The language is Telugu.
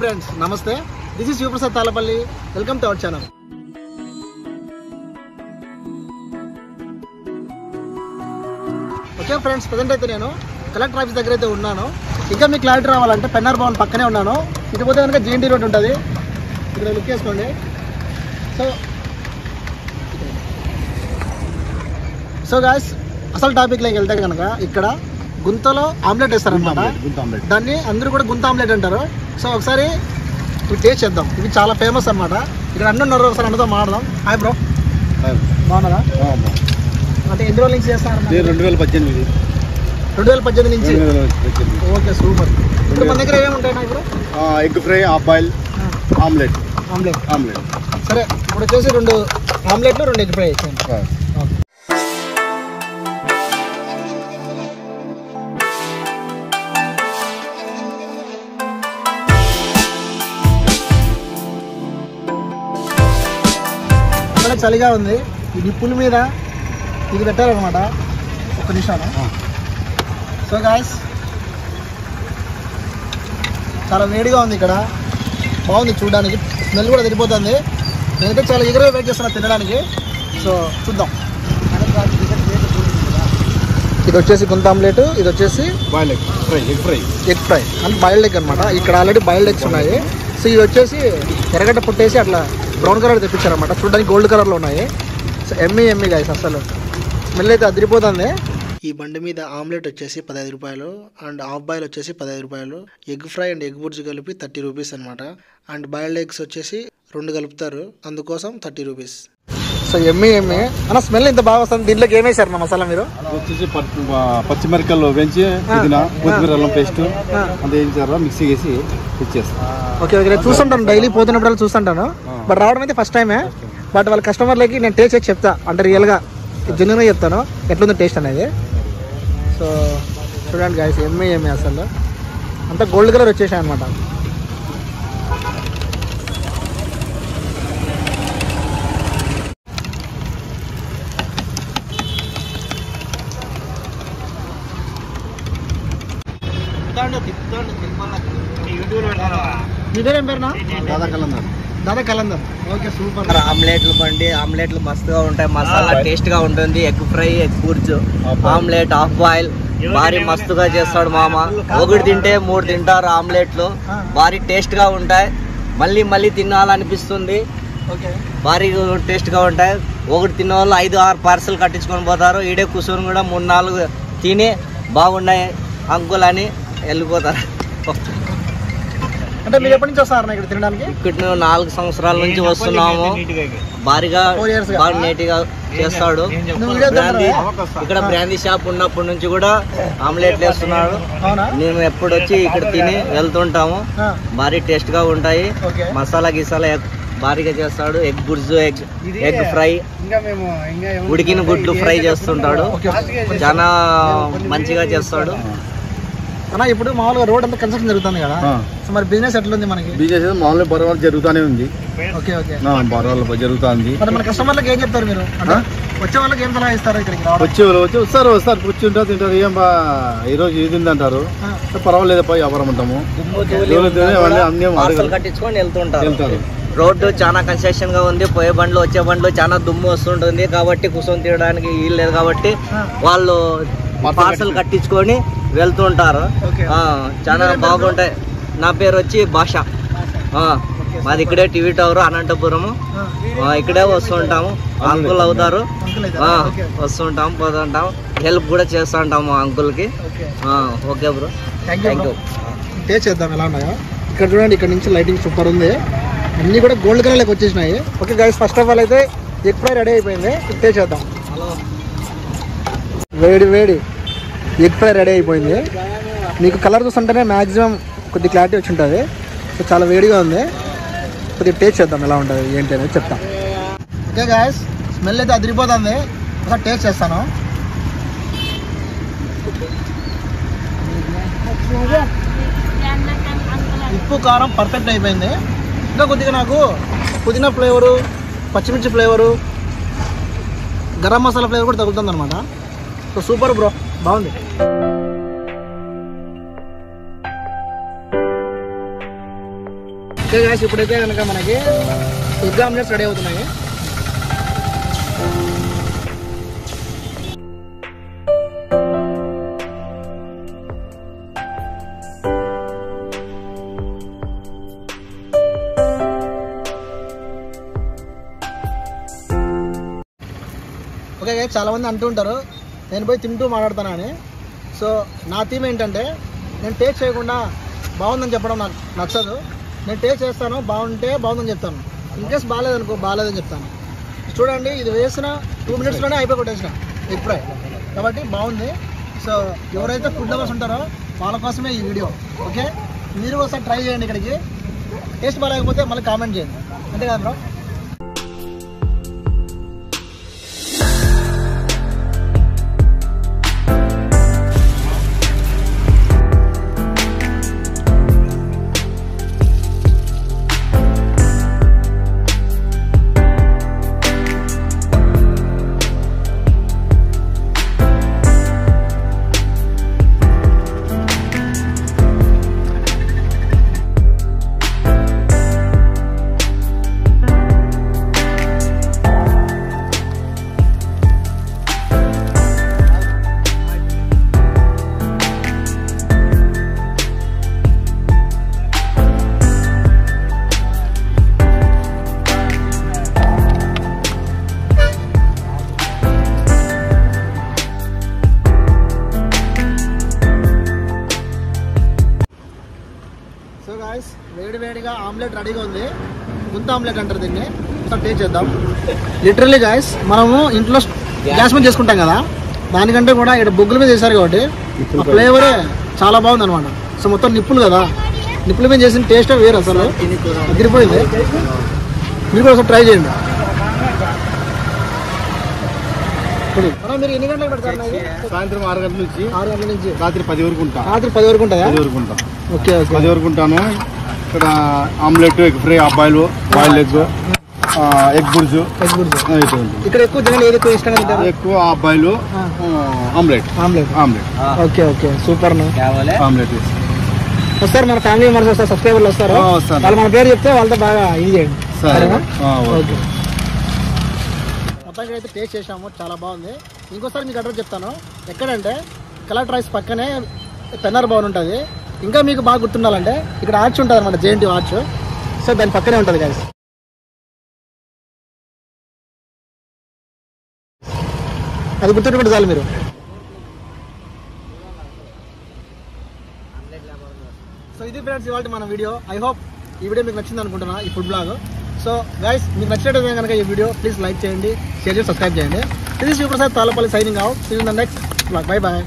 friends, namaste. This is Yuprasad Talapalli. Welcome to our channel. Okay friends, present అయితే నేను కలెక్టర్ ఆఫీస్ దగ్గర అయితే ఉన్నాను. ఇంకా మీకు క్లారిటీ రావాలంటే పెన్నార్ భవన్ పక్కనే ఉన్నాను. ఇటు పోతే కనుక జీఎన్టీ రోడ్ ఉంటుంది. ఇక్కడ లుక్ చేసుకోండి. సో గాయస్, అసలు టాపిక్లోకి వెళ్తే కనుక ఇక్కడ గుంతలో ఆమ్లెట్ వేస్తారనమాట. దాన్ని అందరూ కూడా గుంత ఆమ్లెట్ అంటారు. సో ఒకసారి ఇవి టేస్ట్ చేద్దాం. ఇవి చాలా ఫేమస్ అనమాట. ఇక్కడ అన్న ఉన్నారు, ఒకసారి అన్నతో మాట్లాడదాం. హాయ్ బ్రో, బాగున్నారా? అంటే ఎన్ని రోజుల నుంచి చేస్తాను? 2018 నుంచి. Okay, super. ఇప్పుడు మన దగ్గర ఏమేమి ఉంటాయి ఇప్పుడు? Egg fry, half boil, omelette. సరే, ఇప్పుడు వచ్చేసి 2 ఆమ్లెట్లు 2 ఎగ్ ఫ్రై వేసాను. చలిగా ఉంది. ఈ నిప్పుల మీద ఇది పెట్టారనమాట. ఒక్క నిమిషాలు. సో గాయస్, చాలా వేడిగా ఉంది ఇక్కడ. బాగుంది చూడడానికి, స్మెల్ కూడా తిరిగిపోతుంది. నేనైతే చాలా ఎగరగా వెయిట్ చేస్తున్నా తినడానికి. సో చూద్దాం. ఇది వచ్చేసి గుంత ఆమ్లెట్, ఇది వచ్చేసి ఎగ్ ఫ్రై అంటే బాయిల్డ్ ఎగ్ అనమాట. ఇక్కడ ఆల్రెడీ బాయిల్డ్ ఎగ్స్ ఉన్నాయి. సో ఇది వచ్చేసి ఎర్రగడ్డ పుట్టేసి అట్లా బ్రౌన్ కలర్ తెప్పించారనమాట. చూడడానికి గోల్డ్ కలర్లో ఉన్నాయి. సో ఎమ్మి గాయస్, అసలు స్మెల్ అయితే అదిరిపోతుంది. ఈ బండి మీద ఆమ్లెట్ వచ్చేసి 15 రూపాయలు, అండ్ హాఫ్ బాయిల్ వచ్చేసి 15 రూపాయలు, egg fry and egg bhurji కలిపి 30 రూపీస్ అనమాట. అండ్ బాయిల్డ్ ఎగ్స్ వచ్చేసి 2 కలుపుతారు, అందుకోసం 30 రూపీస్. సో ఎమ్మి అన్న, స్మెల్ ఇంత బాగా వస్తుంది. దీంట్లోకి ఏమేసారు నా మసాలా మీరు? వచ్చేసి పచ్చిమిరపకాయలు వేయించి పుదీనా, కొత్తిమీర, అల్లం పేస్ట్ అంత వేయించారు, మిక్సీ వేసి ఇచ్చేస్తాం. ఓకే, నేను చూస్తుంటాను, డైలీ పోతున్నప్పుడు చూస్తుంటాను. బట్ రావడం అయితే ఫస్ట్ టైమే. బట్ వాళ్ళ కస్టమర్లకి నేను టేస్ట్ చేసి చెప్తా, అంటే రియల్గా జెన్యూన్గా చెప్తాను ఎట్లుందో టేస్ట్ అనేది. సో చూడండి గాయస్, ఎమ్మి అసలు అంతా గోల్డ్ కలర్ వచ్చేసాయి అనమాట. ఇదేం పేరునా? దాదా కలందర్. Okay, super. ఆమ్లెట్లు బండి, ఆమ్లెట్లు మస్తుగా ఉంటాయి, మసాలా టేస్ట్ గా ఉంటుంది. Egg fry, egg bhurji, omelette, half boil భారీ మస్తుగా చేస్తాడు మామ. 1 తింటే 3 తింటారు ఆమ్లెట్లు. భారీ టేస్ట్ గా ఉంటాయి, మళ్ళీ తినాలనిపిస్తుంది. భారీ టేస్ట్ గా ఉంటాయి. 1 తిన్న వాళ్ళు 5-6 పార్సల్ కట్టించుకొని పోతారు. ఈడే కూర్చొని కూడా 3-4 తిని బాగున్నాయి అంకుల్ అని వెళ్ళిపోతారు. అంటే మీరు ఎప్పటి నుంచి వస్తారన్నా ఇక్కడ తినడానికి? ఇక్కడ 4 సంవత్సరాల నుంచి వస్తున్నాము. భారీగా బాగా నీట్గా చేస్తాడు. ఇక్కడ బ్రాందీ షాప్ ఉన్నప్పటి నుంచి కూడా ఆమ్లెట్లు వేస్తున్నాడు. మేము ఎప్పుడు వచ్చి ఇక్కడ తిని వెళ్తుంటాము. భారీ టేస్ట్ గా ఉంటాయి. మసాలా గిసాలా భారీగా చేస్తాడు. ఎగ్ బుర్జు, ఎగ్ ఫ్రై, ఉడికిన గుడ్లు ఫ్రై చేస్తుంటాడు. చాలా మంచిగా చేస్తాడు అన్న. ఇప్పుడు మామూలుగా రోడ్ అంతా కన్స్ట్రక్షన్ జరుగుతుంది కదా, సో మరి బిజినెస్ ఎట్లుంది మనకి? బిజినెస్ మామూలుగా బరవాళ్ళు జరుగుతూనే ఉంది. ఓకే, బరవాళ్ళు జరుగుతుంది. మన కస్టమర్లకు ఏం చెప్తారు మీరు? అంటే వచ్చే వాళ్ళకి ఏం సలహా ఇస్తారు? ఇక్కడికి వస్తారు కూర్చుంటారు, తింటారు. ఏం ఈరోజు ఇది అంటారు, పర్వాలేదు పోయి వ్యాపారం ఉంటాము. కట్టించుకొని వెళ్తుంటారు. రోడ్డు చాలా కన్స్ట్రక్షన్ గా ఉంది. పోయే బండ్లు వచ్చే బండ్లు చాలా దుమ్ము వస్తుంటుంది. కాబట్టి కూర్చొని తినడానికి వీలు లేదు. కాబట్టి వాళ్ళు పార్సల్ కట్టించుకొని వెళ్తుంటారు. చాలా బాగుంటాయి. నా పేరు వచ్చి భాష. మాది ఇక్కడే టీవీ టవర్, అనంతపురము. ఇక్కడే వస్తుంటాము. అంకుల్ అవుతారు, వస్తుంటాం, పోతుంటాం. హెల్ప్ కూడా చేస్తుంటాము అంకుల్ కి. Okay bro, thank you. Taste చేద్దాం ఎలా ఉన్నాయో. ఇక్కడ చూడండి, ఇక్కడ నుంచి లైటింగ్ సూపర్ ఉంది. అన్నీ కూడా గోల్డ్ కలర్లోకి వచ్చేసినాయి. Okay guys, first of all అయితే ఎగ్ ఫ్రై రెడీ అయిపోయింది. టేస్ట్ చేద్దాం. వేడి ఎగ్ ఫ్రై రెడీ అయిపోయింది. మీకు కలర్ చూస్తుంటేనే మ్యాక్సిమం కొద్ది క్లారిటీ వచ్చి ఉంటుంది. సో చాలా వేడిగా ఉంది. కొద్దిగా టేస్ట్ చేద్దాం ఎలా ఉంటుంది ఏంటి అనేది చెప్తాం. ఓకే గాయస్, స్మెల్ అయితే అదిరిపోతుంది. ఒకసారి టేస్ట్ చేస్తాను. ఉప్పు కారం పర్ఫెక్ట్ అయిపోయింది. ఇంకా కొద్దిగా నాకు పుదీనా ఫ్లేవరు, పచ్చిమిర్చి ఫ్లేవరు, గరం మసాలా ఫ్లేవర్ కూడా తగులుతుంది అనమాట. సో సూపర్ బ్రో, బాగుంది. ఓకే గాయ్స్, ఇప్పుడైతే కనుక మనకి ఎగ్ ఆమ్లెట్స్ రెడీ అవుతున్నాయి. ఓకే గాయ్స్, చాలామంది అంటూ ఉంటారు నేను పోయి తింటూ మాట్లాడుతానని. సో నా థీమ్ ఏంటంటే నేను టేస్ట్ చేయకుండా బాగుందని చెప్పడం నాకు నచ్చదు. నేను టేస్ట్ చేస్తాను, బాగుంటే బాగుందని చెప్తాను. ఇన్కేస్ బాగాలేదనుకో బాగాలేదని చెప్తాను. చూడండి, ఇది వేసిన 2 minutesలోనే అయిపోయి కొట్టేసిన ఎగ్ ఫ్రై కాబట్టి బాగుంది. సో ఎవరైతే ఫుడ్ లవర్స్ ఉంటారో వాళ్ళ కోసమే ఈ వీడియో. ఓకే, మీరు ఒకసారి ట్రై చేయండి. ఇక్కడికి టేస్ట్ బాగాలేకపోతే మళ్ళీ కామెంట్ చేయండి, అంతే కదా బ్రో? సో గాయ్స్, వేడివేడిగా ఆమ్లెట్ రెడీగా ఉంది. గుంత ఆమ్లెట్ అంటారు దీన్ని. ఒకసారి టేస్ట్ చేద్దాం. లిటరల్లీ గాయ్స్, మనము ఇంట్లో గ్యాస్ మీద చేసుకుంటాం కదా, దానికంటే కూడా ఇక్కడ బొగ్గుల మీద చేశారు కాబట్టి ఆ ఫ్లేవరే చాలా బాగుంది అనమాట. సో మొత్తం నిప్పులు కదా, నిప్పుల మీద చేసిన టేస్టే వేరు, అసలు అదిరిపోయింది. మీరు కూడా ఒకసారి ట్రై చేయండి. మీరు ఎన్ని గంటలకు పెడతారు? సాయంత్రం 6 గంటల నుంచి 6 గంటల నుంచి రాత్రి 10 వరకు ఉంటా. రాత్రి 10 వరకు ఉంటుందా? 10 వరకు ఉంటా. ఓకే ఓకే, 10 వరకు ఉంటాను. ఇక్కడ omelette, egg fry, boil egg, egg bhurji అయిపోయింది. ఇక్కడ ఎక్కువ జనాలు ఏది ఎక్కువ ఇష్టంగా తింటారు? ఎక్కువ boil, omelette. Omelette omelette. Okay okay, super. Omelette వస్తారు మన ఫ్యామిలీ మెంబర్స్ వస్తారు, సబ్స్క్రైబర్లు వస్తారు. వాళ్ళు మన పేరు చెప్తే వాళ్ళతో బాగా ఇది చేయండి. ఓకే, మొత్తానికి అయితే టేస్ట్ చేసాము, చాలా బాగుంది. ఇంకోసారి మీకు అడ్రస్ చెప్తాను. ఎక్కడంటే కలర్ రైస్ పక్కనే పెన్నర్ భవన్ ఉంటుంది. ఇంకా మీకు బాగా గుర్తుండాలంటే ఇక్కడ ఆర్చ్ ఉంటుంది అనమాట, జేఎన్టీ ఆర్చ్. సో దాని పక్కనే ఉంటుంది గాయ్స్. అది గుర్తుంటే చాలు మీరు. సో ఇది ఫ్రెండ్స్ ఇవాళ మన వీడియో. ఐ హోప్ ఈ వీడియో మీకు నచ్చింది అనుకుంటున్నా, ఈ ఫుడ్ బ్లాగ్. సో గైస్, మీకు నచ్చినట్టు కనుక ఈ వీడియో ప్లీజ్ లైక్ చేయండి, షేర్ చేసి సబ్స్క్రైబ్ చేయండి. ఇది Sivaprasad Talapalli signing out. See you in the next blog. Bye bye.